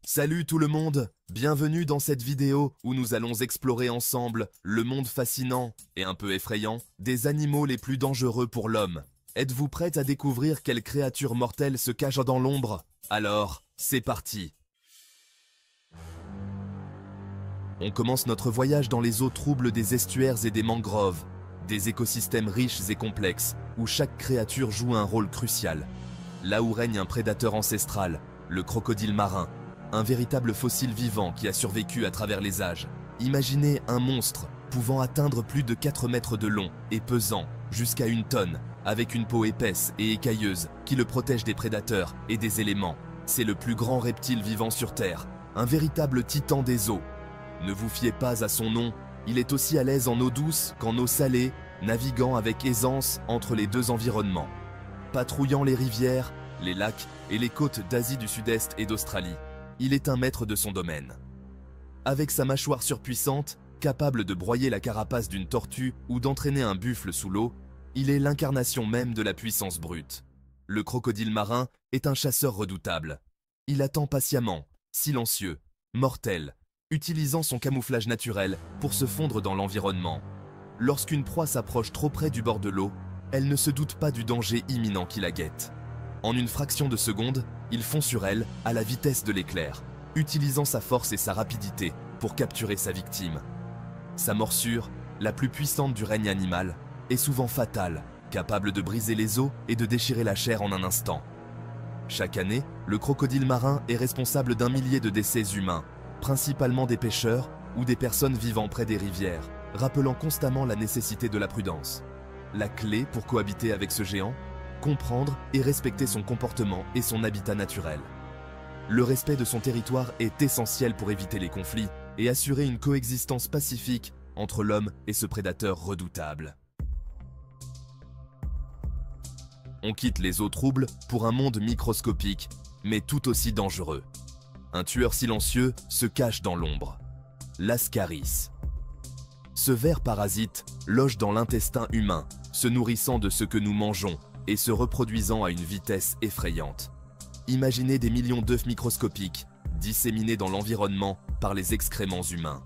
Salut tout le monde, bienvenue dans cette vidéo où nous allons explorer ensemble le monde fascinant et un peu effrayant des animaux les plus dangereux pour l'homme. Êtes-vous prêts à découvrir quelles créatures mortelles se cachent dans l'ombre? Alors, c'est parti! On commence notre voyage dans les eaux troubles des estuaires et des mangroves, des écosystèmes riches et complexes où chaque créature joue un rôle crucial. Là où règne un prédateur ancestral, le crocodile marin, un véritable fossile vivant qui a survécu à travers les âges. Imaginez un monstre pouvant atteindre plus de 4 mètres de long et pesant jusqu'à 1 tonne, avec une peau épaisse et écailleuse qui le protège des prédateurs et des éléments. C'est le plus grand reptile vivant sur Terre, un véritable titan des eaux. Ne vous fiez pas à son nom, il est aussi à l'aise en eau douce qu'en eau salée, naviguant avec aisance entre les deux environnements. Patrouillant les rivières, les lacs et les côtes d'Asie du Sud-Est et d'Australie, il est un maître de son domaine. Avec sa mâchoire surpuissante, capable de broyer la carapace d'une tortue ou d'entraîner un buffle sous l'eau, il est l'incarnation même de la puissance brute. Le crocodile marin est un chasseur redoutable. Il attend patiemment, silencieux, mortel, utilisant son camouflage naturel pour se fondre dans l'environnement. Lorsqu'une proie s'approche trop près du bord de l'eau, elle ne se doute pas du danger imminent qui la guette. En une fraction de seconde, il fond sur elle à la vitesse de l'éclair, utilisant sa force et sa rapidité pour capturer sa victime. Sa morsure, la plus puissante du règne animal, est souvent fatale, capable de briser les os et de déchirer la chair en un instant. Chaque année, le crocodile marin est responsable d'1 millier de décès humains, principalement des pêcheurs ou des personnes vivant près des rivières, rappelant constamment la nécessité de la prudence. La clé pour cohabiter avec ce géant? Comprendre et respecter son comportement et son habitat naturel. Le respect de son territoire est essentiel pour éviter les conflits et assurer une coexistence pacifique entre l'homme et ce prédateur redoutable. On quitte les eaux troubles pour un monde microscopique, mais tout aussi dangereux. Un tueur silencieux se cache dans l'ombre. L'ascaris. Ce ver parasite loge dans l'intestin humain, se nourrissant de ce que nous mangeons et se reproduisant à une vitesse effrayante. Imaginez des millions d'œufs microscopiques disséminés dans l'environnement par les excréments humains.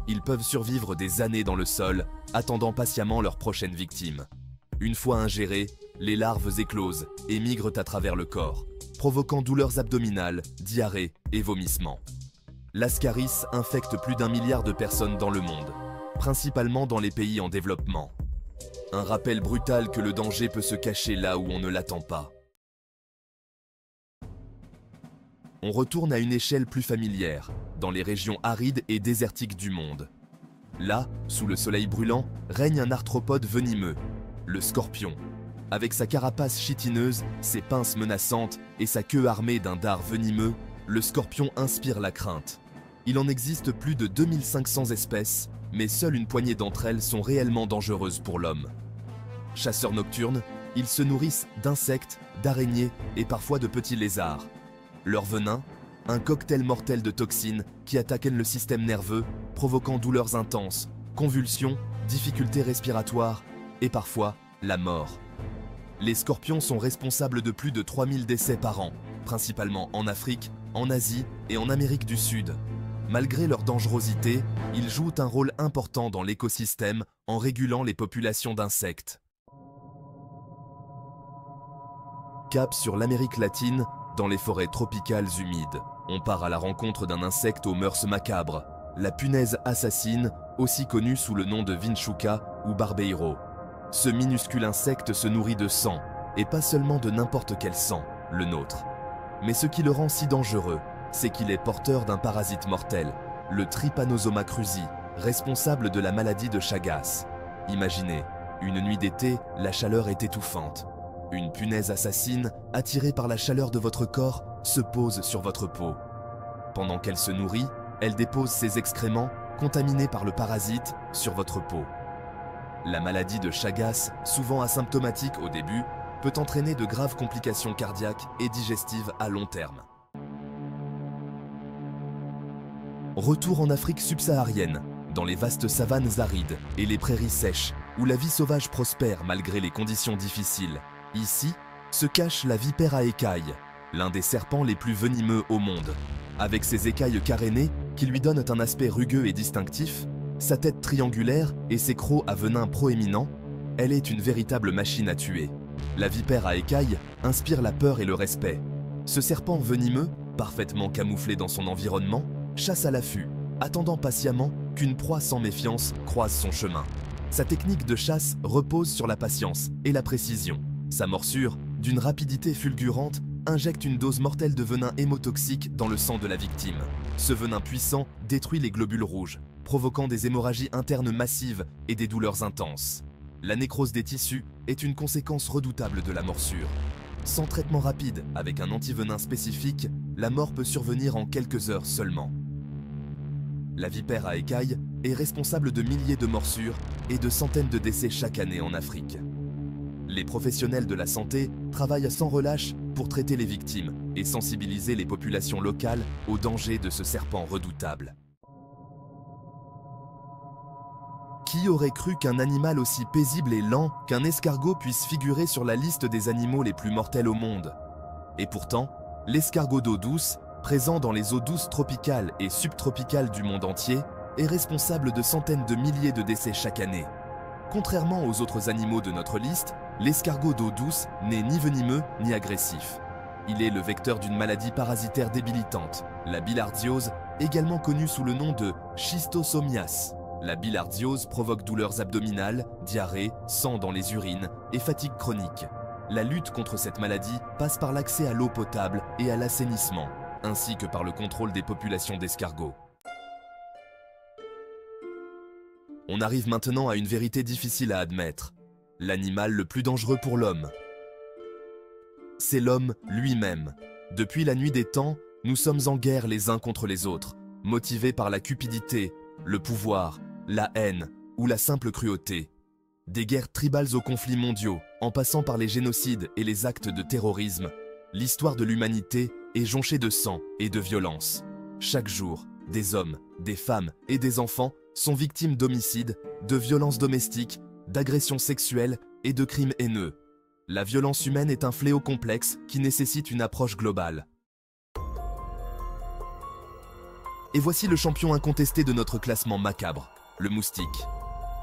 Ils peuvent survivre des années dans le sol, attendant patiemment leur prochaine victime. Une fois ingérés, les larves éclosent et migrent à travers le corps, provoquant douleurs abdominales, diarrhée et vomissements. L'ascaris infecte plus d'1 milliard de personnes dans le monde, principalement dans les pays en développement. Un rappel brutal que le danger peut se cacher là où on ne l'attend pas. On retourne à une échelle plus familière, dans les régions arides et désertiques du monde. Là, sous le soleil brûlant, règne un arthropode venimeux, le scorpion. Avec sa carapace chitineuse, ses pinces menaçantes et sa queue armée d'un dard venimeux, le scorpion inspire la crainte. Il en existe plus de 2500 espèces, mais seule une poignée d'entre elles sont réellement dangereuses pour l'homme. Chasseurs nocturnes, ils se nourrissent d'insectes, d'araignées et parfois de petits lézards. Leur venin, un cocktail mortel de toxines qui attaquent le système nerveux, provoquant douleurs intenses, convulsions, difficultés respiratoires et parfois la mort. Les scorpions sont responsables de plus de 3000 décès par an, principalement en Afrique, en Asie et en Amérique du Sud. Malgré leur dangerosité, ils jouent un rôle important dans l'écosystème en régulant les populations d'insectes. Cap sur l'Amérique latine, dans les forêts tropicales humides. On part à la rencontre d'un insecte aux mœurs macabres, la punaise assassine, aussi connue sous le nom de vinchuca ou barbeiro. Ce minuscule insecte se nourrit de sang, et pas seulement de n'importe quel sang, le nôtre. Mais ce qui le rend si dangereux, c'est qu'il est porteur d'un parasite mortel, le Trypanosoma cruzi, responsable de la maladie de Chagas. Imaginez, une nuit d'été, la chaleur est étouffante. Une punaise assassine, attirée par la chaleur de votre corps, se pose sur votre peau. Pendant qu'elle se nourrit, elle dépose ses excréments, contaminés par le parasite, sur votre peau. La maladie de Chagas, souvent asymptomatique au début, peut entraîner de graves complications cardiaques et digestives à long terme. Retour en Afrique subsaharienne, dans les vastes savanes arides et les prairies sèches, où la vie sauvage prospère malgré les conditions difficiles. Ici, se cache la vipère à écailles, l'un des serpents les plus venimeux au monde. Avec ses écailles carénées qui lui donnent un aspect rugueux et distinctif, sa tête triangulaire et ses crocs à venin proéminents, elle est une véritable machine à tuer. La vipère à écailles inspire la peur et le respect. Ce serpent venimeux, parfaitement camouflé dans son environnement, chasse à l'affût, attendant patiemment qu'une proie sans méfiance croise son chemin. Sa technique de chasse repose sur la patience et la précision. Sa morsure, d'une rapidité fulgurante, injecte une dose mortelle de venin hémotoxique dans le sang de la victime. Ce venin puissant détruit les globules rouges, provoquant des hémorragies internes massives et des douleurs intenses. La nécrose des tissus est une conséquence redoutable de la morsure. Sans traitement rapide avec un antivenin spécifique, la mort peut survenir en quelques heures seulement. La vipère à écailles est responsable de milliers de morsures et de centaines de décès chaque année en Afrique. Les professionnels de la santé travaillent sans relâche pour traiter les victimes et sensibiliser les populations locales aux dangers de ce serpent redoutable. Qui aurait cru qu'un animal aussi paisible et lent qu'un escargot puisse figurer sur la liste des animaux les plus mortels au monde? Et pourtant, l'escargot d'eau douce, présent dans les eaux douces tropicales et subtropicales du monde entier, est responsable de centaines de milliers de décès chaque année. Contrairement aux autres animaux de notre liste, l'escargot d'eau douce n'est ni venimeux ni agressif. Il est le vecteur d'une maladie parasitaire débilitante, la bilharziose, également connue sous le nom de schistosomiase. La bilharziose provoque douleurs abdominales, diarrhée, sang dans les urines et fatigue chronique. La lutte contre cette maladie passe par l'accès à l'eau potable et à l'assainissement, ainsi que par le contrôle des populations d'escargots. On arrive maintenant à une vérité difficile à admettre. L'animal le plus dangereux pour l'homme, c'est l'homme lui-même. Depuis la nuit des temps, nous sommes en guerre les uns contre les autres, motivés par la cupidité, le pouvoir, la haine ou la simple cruauté. Des guerres tribales aux conflits mondiaux, en passant par les génocides et les actes de terrorisme, l'histoire de l'humanité est jonchée de sang et de violence. Chaque jour, des hommes, des femmes et des enfants sont victimes d'homicides, de violences domestiques, d'agressions sexuelles et de crimes haineux. La violence humaine est un fléau complexe qui nécessite une approche globale. Et voici le champion incontesté de notre classement macabre, le moustique.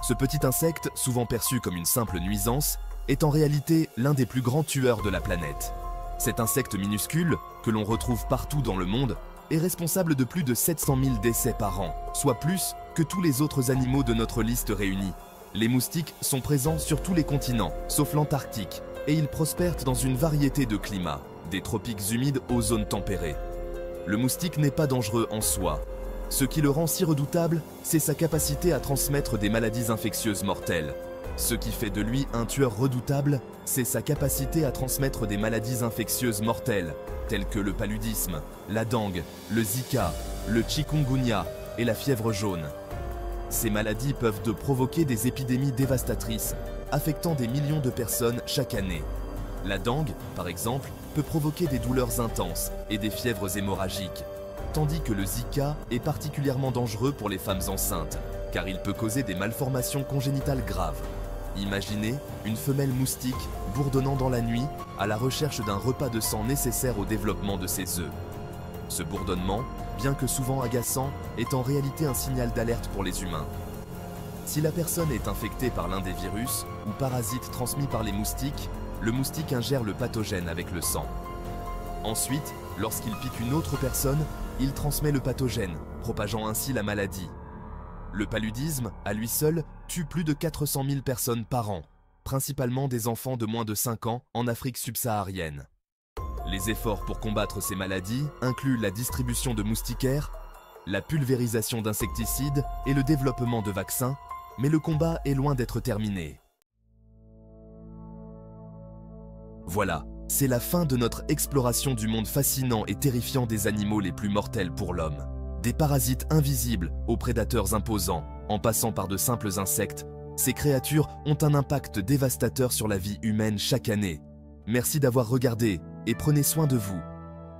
Ce petit insecte, souvent perçu comme une simple nuisance, est en réalité l'un des plus grands tueurs de la planète. Cet insecte minuscule, que l'on retrouve partout dans le monde, est responsable de plus de 700 000 décès par an, soit plus que tous les autres animaux de notre liste réunis. Les moustiques sont présents sur tous les continents, sauf l'Antarctique, et ils prospèrent dans une variété de climats, des tropiques humides aux zones tempérées. Le moustique n'est pas dangereux en soi. Ce qui le rend si redoutable, c'est sa capacité à transmettre des maladies infectieuses mortelles. Ce qui fait de lui un tueur redoutable, c'est sa capacité à transmettre des maladies infectieuses mortelles, telles que le paludisme, la dengue, le Zika, le chikungunya et la fièvre jaune. Ces maladies peuvent provoquer des épidémies dévastatrices, affectant des millions de personnes chaque année. La dengue, par exemple, peut provoquer des douleurs intenses et des fièvres hémorragiques, tandis que le Zika est particulièrement dangereux pour les femmes enceintes, car il peut causer des malformations congénitales graves. Imaginez une femelle moustique bourdonnant dans la nuit à la recherche d'un repas de sang nécessaire au développement de ses œufs. Ce bourdonnement, bien que souvent agaçant, est en réalité un signal d'alerte pour les humains. Si la personne est infectée par l'un des virus ou parasites transmis par les moustiques, le moustique ingère le pathogène avec le sang. Ensuite, lorsqu'il pique une autre personne, il transmet le pathogène, propageant ainsi la maladie. Le paludisme, à lui seul, tue plus de 400 000 personnes par an, principalement des enfants de moins de 5 ans en Afrique subsaharienne. Les efforts pour combattre ces maladies incluent la distribution de moustiquaires, la pulvérisation d'insecticides et le développement de vaccins, mais le combat est loin d'être terminé. Voilà, c'est la fin de notre exploration du monde fascinant et terrifiant des animaux les plus mortels pour l'homme. Des parasites invisibles aux prédateurs imposants, en passant par de simples insectes, ces créatures ont un impact dévastateur sur la vie humaine chaque année. Merci d'avoir regardé et prenez soin de vous.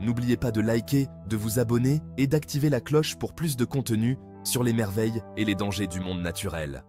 N'oubliez pas de liker, de vous abonner et d'activer la cloche pour plus de contenu sur les merveilles et les dangers du monde naturel.